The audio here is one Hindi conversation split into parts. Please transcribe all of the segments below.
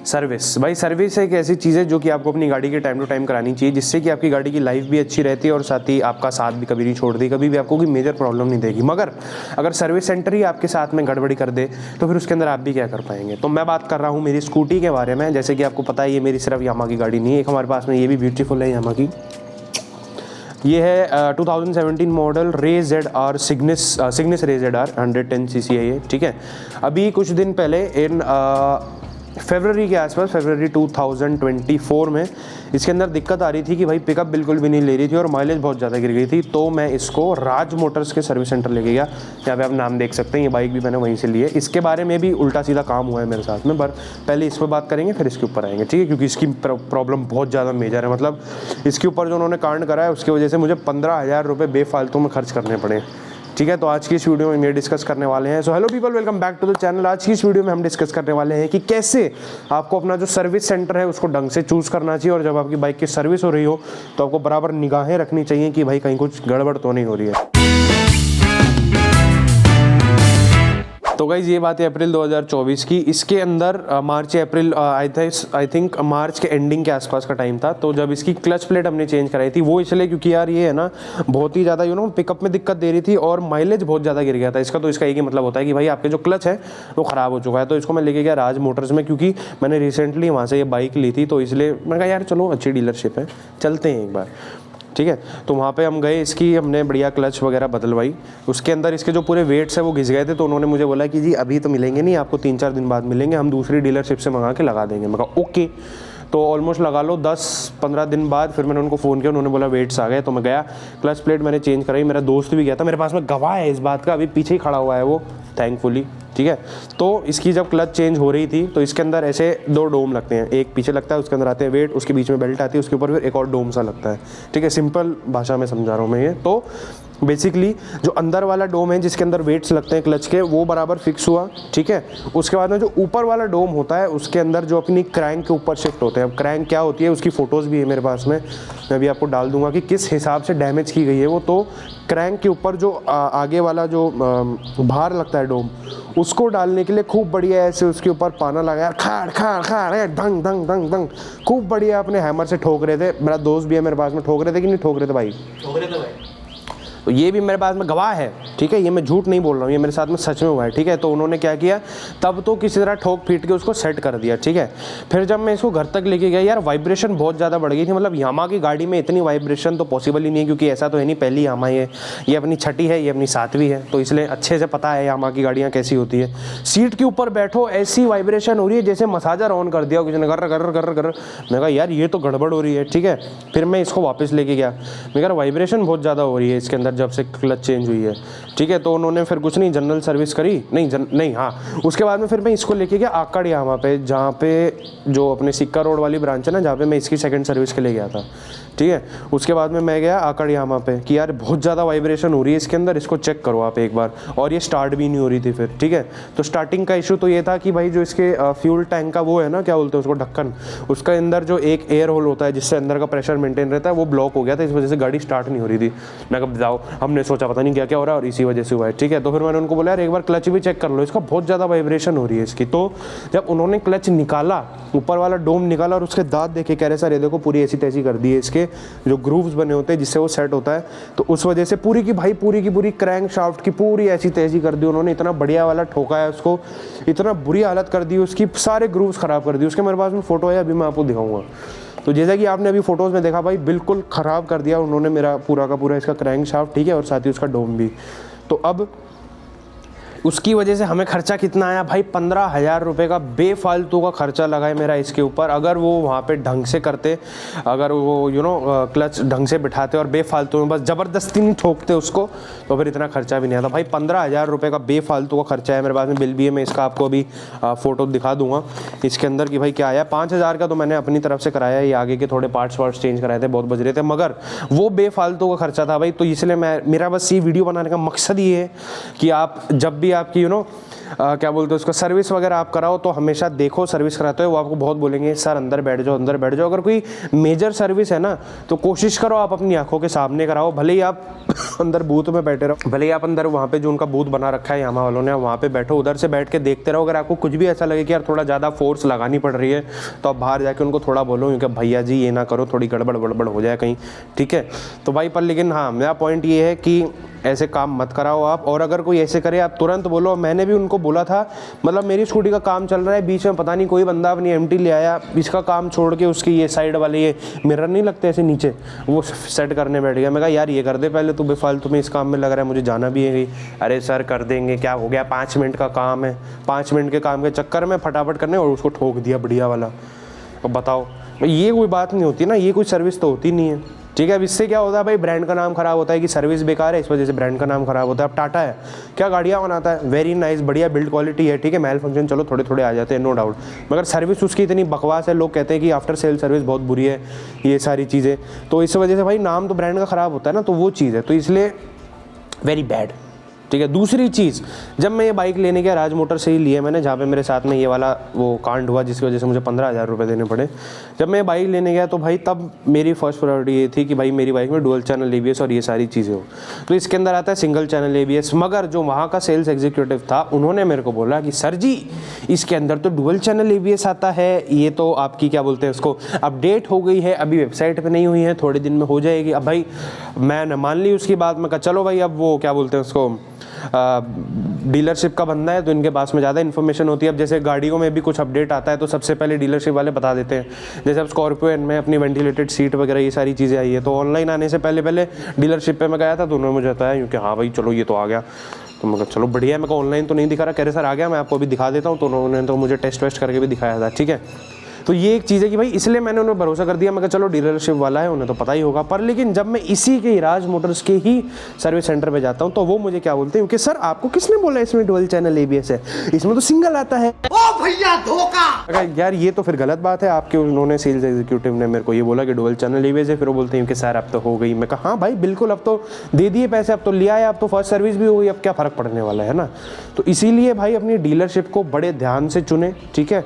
सर्विस। भाई सर्विस एक ऐसी चीज़ है जो कि आपको अपनी गाड़ी के टाइम टू टाइम करानी चाहिए, जिससे कि आपकी गाड़ी की लाइफ भी अच्छी रहती है और साथ ही आपका साथ भी कभी नहीं छोड़ती, कभी भी आपको कोई मेजर प्रॉब्लम नहीं देगी। मगर अगर सर्विस सेंटर ही आपके साथ में गड़बड़ी कर दे तो फिर उसके अंदर आप भी क्या कर पाएंगे। तो मैं बात कर रहा हूँ मेरी स्कूटी के बारे में। जैसे कि आपको पता है ये मेरी सिर्फ यामा की गाड़ी नहीं है, एक हमारे पास में ये भी ब्यूटीफुल है यामा की। ये है 2017 मॉडल रे ZR सिग्निस रे ZR 110 cc है ये, ठीक है। अभी कुछ दिन पहले इन फरवरी के आसपास, फरवरी 2024 में इसके अंदर दिक्कत आ रही थी कि भाई पिकअप बिल्कुल भी नहीं ले रही थी और माइलेज बहुत ज़्यादा गिर गई थी। तो मैं इसको राज मोटर्स के सर्विस सेंटर लेके गया। यहाँ पे आप नाम देख सकते हैं, ये बाइक भी मैंने वहीं से ली है। इसके बारे में भी उल्टा सीधा काम हुआ है मेरे साथ में, पर पहले इस पर बात करेंगे फिर इसके ऊपर आएंगे, ठीक है। क्योंकि इसकी प्रॉब्लम बहुत ज़्यादा मेजर है, मतलब इसके ऊपर जो उन्होंने कांड करा है उसकी वजह से मुझे 15,000 रुपये बेफालतू में खर्च करने पड़े, ठीक है। तो आज की इस वीडियो में ये डिस्कस करने वाले हैं। So hello people, welcome back to the channel. आज की इस वीडियो में हम डिस्कस करने वाले हैं कि कैसे आपको अपना जो सर्विस सेंटर है उसको ढंग से चूज़ करना चाहिए, और जब आपकी बाइक की सर्विस हो रही हो तो आपको बराबर निगाहें रखनी चाहिए कि भाई कहीं कुछ गड़बड़ तो नहीं हो रही है। तो गाइज ये बात है अप्रैल 2024 की। इसके अंदर मार्च अप्रैल आई थिंक मार्च के एंडिंग के आसपास का टाइम था। तो जब इसकी क्लच प्लेट हमने चेंज कराई थी, वो इसलिए क्योंकि यार ये है ना बहुत ही ज़्यादा पिकअप में दिक्कत दे रही थी और माइलेज बहुत ज़्यादा गिर गया था इसका। तो इसका एक ही मतलब होता है कि भाई आपके जो क्लच है वो ख़राब हो चुका है। तो इसको मैं लेके गया राज मोटर्स में, क्योंकि मैंने रिसेंटली वहाँ से ये बाइक ली थी। तो इसलिए मैंने कहा यार चलो अच्छी डीलरशिप है, चलते हैं एक बार, ठीक है। तो वहाँ पे हम गए, इसकी हमने बढ़िया क्लच वगैरह बदलवाई। उसके अंदर इसके जो पूरे वेट्स है वो घिस गए थे। तो उन्होंने मुझे बोला कि जी अभी तो मिलेंगे नहीं, आपको 3-4 दिन बाद मिलेंगे, हम दूसरी डीलरशिप से मंगा के लगा देंगे। मैं कहा ओके। तो ऑलमोस्ट लगा लो 10-15 दिन बाद फिर मैंने उनको फ़ोन किया, उन्होंने बोला वेट्स आ गए। तो मैं गया, क्लच प्लेट मैंने चेंज कराई। मेरा दोस्त भी गया था, मेरे पास में गवाह है इस बात का, अभी पीछे ही खड़ा हुआ है वो, थैंकफुली, ठीक है। तो इसकी जब क्लच चेंज हो रही थी तो इसके अंदर ऐसे 2 डोम लगते हैं, एक पीछे लगता है, उसके अंदर आते हैं वेट, उसके बीच में बेल्ट आती है, उसके ऊपर फिर एक और डोम सा लगता है, ठीक है। सिंपल भाषा में समझा रहा हूँ मैं ये। तो बेसिकली जो अंदर वाला डोम है जिसके अंदर वेट्स लगते हैं क्लच के, वो बराबर फिक्स हुआ, ठीक है। उसके बाद में जो ऊपर वाला डोम होता है उसके अंदर जो अपनी क्रैंक के ऊपर शिफ्ट होते हैं। अब क्रैंक क्या होती है उसकी फ़ोटोज़ भी है मेरे पास में, मैं भी आपको डाल दूंगा कि किस हिसाब से डैमेज की गई है वो। तो क्रैंक के ऊपर जो आगे वाला जो भार लगता है डोम, उसको डालने के लिए खूब बढ़िया ऐसे उसके ऊपर पाना लगाया, खाड़ खाड़ खाड़ धंग धंग धंग धंग, खूब बढ़िया अपने हैमर से ठोक रहे थे। मेरा दोस्त भी है मेरे पास में, ठोक रहे थे कि नहीं ठोक रहे थे भाई? ठोक रहे थे भाई। तो ये भी मेरे पास में गवाह है, ठीक है, ये मैं झूठ नहीं बोल रहा हूँ, ये मेरे साथ में सच में हुआ है, ठीक है। तो उन्होंने क्या किया, तब तो किसी तरह ठोक पीट के उसको सेट कर दिया, ठीक है। फिर जब मैं इसको घर तक लेके गया, यार वाइब्रेशन बहुत ज़्यादा बढ़ गई थी। मतलब यामा की गाड़ी में इतनी वाइब्रेशन तो पॉसिबल ही नहीं है, क्योंकि ऐसा तो है नहीं पहली यामा ये अपनी छठी है, ये अपनी 7वीं है, तो इसलिए अच्छे से पता है यामा की गाड़ियाँ कैसी होती है। सीट के ऊपर बैठो ऐसी वाइब्रेशन हो रही है जैसे मसाजर ऑन कर दिया किसी ने, गर्र गर्र गर्र गर्र। मैं कहा यार ये तो गड़बड़ हो रही है, ठीक है। फिर मैं इसको वापस लेके गया, मैं कहा वाइब्रेशन बहुत ज़्यादा हो रही है इसके अंदर जब से क्लच चेंज हुई है, ठीक है। तो उन्होंने फिर कुछ नहीं, जनरल सर्विस करी, नहीं हाँ, उसके बाद में फिर मैं इसको लेके गया आकड़ यामा पे, जहाँ पे जो अपने सिक्का रोड वाली ब्रांच है ना, जहाँ पे मैं इसकी सेकंड सर्विस के लिए गया था, ठीक है। उसके बाद में मैं गया आकड़ यामा पे कि यार बहुत ज़्यादा वाइब्रेशन हो रही है इसके अंदर, इसको चेक करो आप एक बार। और ये स्टार्ट भी नहीं हो रही थी फिर, ठीक है। तो स्टार्टिंग का इशू तो ये था कि भाई जो इसके फ्यूल टैंक का वो है ना, क्या बोलते हैं उसको, ढक्कन, उसका अंदर जो एक एयर होल होता है जिससे अंदर का प्रेशर मेंटेन रहता है, वो ब्लॉक हो गया था, इस वजह से गाड़ी स्टार्ट नहीं हो रही थी। मैं कब जाओ, हमने सोचा पता नहीं क्या क्या हो रहा है और इसी वजह से हुआ है, ठीक है। तो फिर मैंने उनको बोला यार एक बार क्लच भी चेक कर लो, इसका बहुत ज़्यादा वाइब्रेशन हो रही है इसकी। तो जब उन्होंने क्लच निकाला, ऊपर वाला डोम निकाला और उसके दांत देखे, कह रहे सर ये देखो पूरी ऐसी तैसी कर दी है, इसके जो ग्रूव्स बने होते हैं जिससे वो सेट होता है, तो उस वजह से पूरी की पूरी क्रैंक शाफ्ट की पूरी ऐसी तेजी कर दी उन्होंने। इतना बढ़िया वाला ठोका है उसको, इतना बुरी हालत कर दी उसकी, सारे ग्रूव्स खराब कर दिए उसके। मेरे पास में फोटो है, अभी मैं आपको दिखाऊंगा। तो जैसा कि आपने अभी फोटोज़ में देखा भाई, बिल्कुल ख़राब कर दिया उन्होंने मेरा पूरा का पूरा इसका क्रैंक शाफ्ट, ठीक है, और साथ ही उसका डोम भी। तो अब उसकी वजह से हमें खर्चा कितना आया भाई, 15,000 रुपये का बेफालतू का खर्चा लगा है मेरा इसके ऊपर। अगर वो वहाँ पे ढंग से करते, अगर वो क्लच ढंग से बिठाते और बेफालतू में बस ज़बरदस्ती नहीं ठोकते उसको, तो फिर इतना खर्चा भी नहीं आता भाई। 15,000 रुपये का बेफालतू का खर्चा है। मेरे पास में बिल भी है, मैं इसका आपको अभी फ़ोटो दिखा दूँगा इसके अंदर कि भाई क्या आया। 5,000 का तो मैंने अपनी तरफ से कराया, ये आगे के थोड़े पार्ट्स वार्ट्स चेंज कराए थे, बहुत बज रहे थे, मगर वो बेफालतू का खर्चा था भाई। तो इसलिए मेरा बस ये वीडियो बनाने का मकसद ये है कि आप जब भी आपकी क्या बोलते हैं उसको, सर्विस वगैरह आप कराओ तो हमेशा देखो सर्विस कराते हो वो आपको बहुत बोलेंगे सर अंदर बैठ जाओ अंदर बैठ जाओ। अगर कोई मेजर सर्विस है ना तो कोशिश करो आप अपनी आंखों के सामने कराओ, भले ही आप अंदर बूथ में बैठे रहो, भले ही आप अंदर वहाँ पे जो उनका बूथ बना रखा है यामा वालों ने वहाँ पे बैठो, उधर से बैठ के देखते रहो। अगर आपको कुछ भी ऐसा लगे कि यार थोड़ा ज़्यादा फोर्स लगानी पड़ रही है तो आप बाहर जाके उनको थोड़ा बोलो क्योंकि भैया जी ये ना करो, थोड़ी गड़बड़ हो जाए कहीं, ठीक है। तो भाई पर लेकिन हाँ मेरा पॉइंट ये है कि ऐसे काम मत कराओ आप, और अगर कोई ऐसे करे आप तुरंत बोलो। मैंने भी उनको बोला था, मतलब मेरी स्कूटी का काम चल रहा है, बीच में पता नहीं कोई बंदा अपनी एमटी ले आया, इसका काम छोड़ के उसकी ये साइड वाले ये मिरर नहीं लगते ऐसे नीचे, वो सेट करने बैठ गया। मैं कहा यार ये कर दे पहले, तू बेफालतू में इस काम में लग रहा है, मुझे जाना भी है। अरे सर कर देंगे, क्या हो गया, 5 मिनट का काम है, 5 मिनट के काम के चक्कर में फटाफट करने और उसको ठोक दिया बढ़िया वाला। तो बताओ ये कोई बात नहीं होती ना, ये कोई सर्विस तो होती नहीं है, ठीक है। अब इससे क्या होता है भाई, ब्रांड का नाम खराब होता है कि सर्विस बेकार है, इस वजह से ब्रांड का नाम खराब होता है। अब टाटा है, क्या गाड़ियाँ बनाता है, वेरी नाइस, बढ़िया बिल्ड क्वालिटी है, ठीक है। मैल फंक्शन चलो थोड़े थोड़े आ जाते हैं, नो डाउट, मगर सर्विस उसकी इतनी बकवास है, लोग कहते हैं कि आफ्टर सेल सर्विस बहुत बुरी है, ये सारी चीज़ें। तो इस वजह से भाई नाम तो ब्रांड का ख़राब होता है ना, तो वो चीज़ है, तो इसलिए वेरी बैड, ठीक है। दूसरी चीज़, जब मैं ये बाइक लेने गया राज मोटर से ही लिए मैंने, जहाँ पे मेरे साथ में ये वाला वो कांड हुआ जिसकी वजह से मुझे 15,000 रुपये देने पड़े। जब मैं बाइक लेने गया तो भाई तब मेरी फर्स्ट प्रायोरिटी ये थी कि भाई मेरी बाइक में डुअल चैनल ABS और ये सारी चीज़ें हो। तो इसके अंदर आता है सिंगल चैनल ABS, मगर जो वहाँ का सेल्स एग्जीक्यूटिव था उन्होंने मेरे को बोला कि सर जी इसके अंदर तो डुअल चैनल ABS आता है, ये तो आपकी क्या बोलते हैं उसको अपडेट हो गई है, अभी वेबसाइट पर नहीं हुई है, थोड़े दिन में हो जाएगी। अब भाई मैं मान ली उसकी बात, मैं कहा चलो भाई अब वो क्या बोलते हैं उसको डीलरशिप का बंदा है तो इनके पास में ज़्यादा इन्फॉर्मेशन होती है। अब जैसे गाड़ियों में भी कुछ अपडेट आता है तो सबसे पहले डीलरशिप वाले बता देते हैं। जैसे अब स्कॉर्पियो में अपनी वेंटिलेटेड सीट वगैरह ये सारी चीज़ें आई है, तो ऑनलाइन आने से पहले डीलरशिप पे मैं गया था तो उन्होंने मुझे बताया क्योंकि हाँ भाई चलो ये तो आ गया। तो मैं चलो बढ़िया है, मैं ऑनलाइन तो नहीं दिखा रहा, कह रहे सर आ गया, मैं आपको अभी दिखा देता हूँ। तो उन्होंने तो मुझे टेस्ट वेस्ट करके भी दिखाया था, ठीक है। तो ये एक चीज़ है कि भाई इसलिए मैंने उन्हें भरोसा कर दिया, मैं कहा चलो डीलरशिप वाला है उन्हें तो पता ही होगा। पर लेकिन जब मैं इसी के राज मोटर्स के ही सर्विस सेंटर पे जाता हूँ तो वो मुझे क्या बोलते हैं कि सर आपको किसने बोला इसमें डुअल चैनल ABS है, इसमें तो सिंगल आता है। ओ भैया धोखा। यार ये तो फिर गलत बात है आपके, उन्होंने सेल्स एग्जीक्यूटिव ने मेरे को ये बोला कि डुअल चैनल ABS है, फिर वो बोलते हैं कि सर अब तो हो गई। मैं कहा हाँ भाई बिल्कुल, अब तो दे दिए पैसे, अब तो लिया है, अब तो फर्स्ट सर्विस भी हो गई, अब क्या फ़र्क पड़ने वाला है ना। तो इसीलिए भाई अपनी डीलरशिप को बड़े ध्यान से चुने, ठीक है।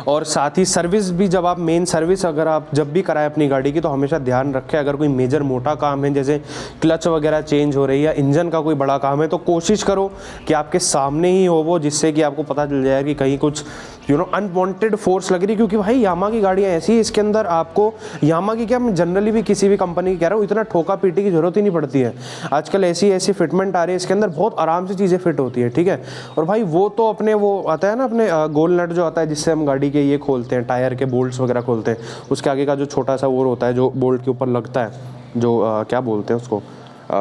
और साथ ही सर्विस भी, जब आप मेन सर्विस अगर आप जब भी कराएं अपनी गाड़ी की तो हमेशा ध्यान रखें, अगर कोई मेजर मोटा काम है जैसे क्लच वगैरह चेंज हो रही है या इंजन का कोई बड़ा काम है तो कोशिश करो कि आपके सामने ही हो वो, जिससे कि आपको पता चल जाए कि कहीं कुछ अनवांटेड फोर्स लग रही। क्योंकि भाई यामा की गाड़ियाँ ऐसी है, इसके अंदर आपको यामा की क्या, मैं जनरली भी किसी भी कंपनी की कह रहा हूँ, इतना ठोका पीटी की जरूरत ही नहीं पड़ती है। आजकल ऐसी फिटमेंट आ रही है इसके अंदर, बहुत आराम से चीज़ें फिट होती है, ठीक है। और भाई वो तो अपने वो आता है ना अपने गोल नट जो आता है जिससे हम गाड़ी के ये खोलते हैं, टायर के बोल्ट्स वगैरह खोलते हैं, उसके आगे का जो छोटा सा वो होता है जो बोल्ट के ऊपर लगता है, जो क्या बोलते हैं उसको,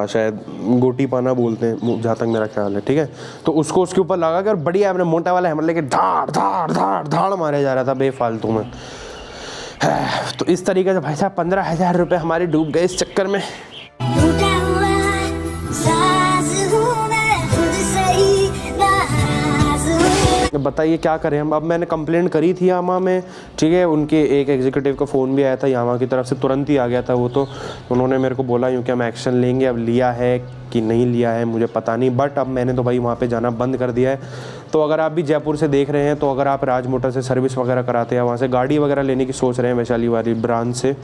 शायद गोटी पाना बोलते हैं जहाँ तक मेरा ख्याल है, ठीक है। तो उसको उसके ऊपर लगा कर बढ़िया अपने मोटा वाला हैमर लेके धाड़ धाड़ धाड़ धाड़ मारे जा रहा था बेफालतू में। तो इस तरीके से भाई साहब 15,000 रुपये हमारे डूब गए इस चक्कर में। बताइए क्या करें हम। अब मैंने कंप्लेंट करी थी यामा में, ठीक है। उनके एक एग्जीक्यूटिव का फ़ोन भी आया था यामा की तरफ से, तुरंत ही आ गया था वो। तो उन्होंने मेरे को बोला यूँ कि हम एक्शन लेंगे। अब लिया है कि नहीं लिया है मुझे पता नहीं, बट अब मैंने तो भाई वहाँ पे जाना बंद कर दिया है। तो अगर आप भी जयपुर से देख रहे हैं तो अगर आप राज मोटर से सर्विस वगैरह कराते हैं, वहाँ से गाड़ी वगैरह लेने की सोच रहे हैं वैशाली वाली ब्रांच से,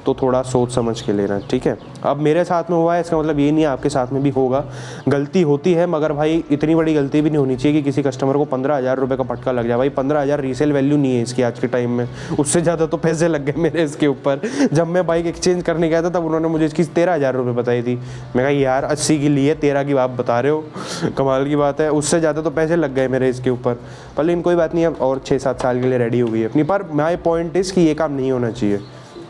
तो थोड़ा सोच समझ के लेना, ठीक है। अब मेरे साथ में हुआ है इसका मतलब ये नहीं है आपके साथ में भी होगा। गलती होती है मगर भाई इतनी बड़ी गलती भी नहीं होनी चाहिए कि किसी कस्टमर को 15,000 रुपये का फटका लग जाए। भाई 15,000 रीसेल वैल्यू नहीं है इसकी आज के टाइम में, उससे ज़्यादा तो पैसे लग गए मेरे इसके ऊपर। जब मैं बाइक एक्सचेंज करने गया था तब उन्होंने मुझे इसकी 13,000 रुपये बताई थी। मैं कहा यार 80 की लिए 13 की आप बता रहे हो, कमाल की बात है। उससे ज़्यादा तो पैसे लग गए मेरे इसके ऊपर, पर लेकिन कोई बात नहीं, अब और 6-7 साल के लिए रेडी हो गई है अपनी। पर माय पॉइंट इज़ कि ये काम नहीं होना चाहिए,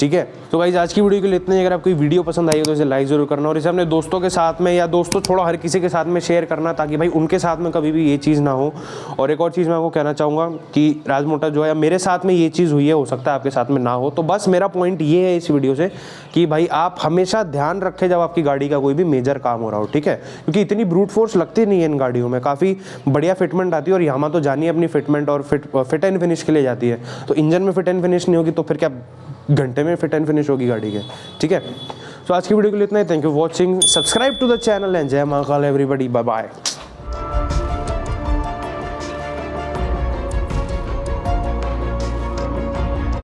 ठीक है। तो गाइस आज की वीडियो के लिए इतना ही। अगर आपको वीडियो पसंद आई हो तो इसे लाइक जरूर करना और इसे अपने दोस्तों के साथ में, या दोस्तों छोड़ो हर किसी के साथ में शेयर करना, ताकि भाई उनके साथ में कभी भी ये चीज़ ना हो। और एक और चीज़ मैं आपको कहना चाहूँगा कि राज मोटर जो है, मेरे साथ में ये चीज़ हुई है, हो सकता है आपके साथ में ना हो। तो बस मेरा पॉइंट ये है इस वीडियो से कि भाई आप हमेशा ध्यान रखें जब आपकी गाड़ी का कोई भी मेजर काम हो रहा हो, ठीक है। क्योंकि इतनी ब्रूट फोर्स लगती नहीं है इन गाड़ियों में, काफ़ी बढ़िया फिटमेंट आती है। और यामा तो जानिए अपनी फिटमेंट और फिट एंड फिनिश के लिए जाती है। तो इंजन में फिट एंड फिनिश नहीं होगी तो फिर क्या घंटे में फिट एंड फिनिश होगी गाड़ी के, ठीक है। तो आज की वीडियो के लिए इतना ही। Thank you watching, subscribe to the channel and जय महाकाल एवरीबॉडी, बाय बाय।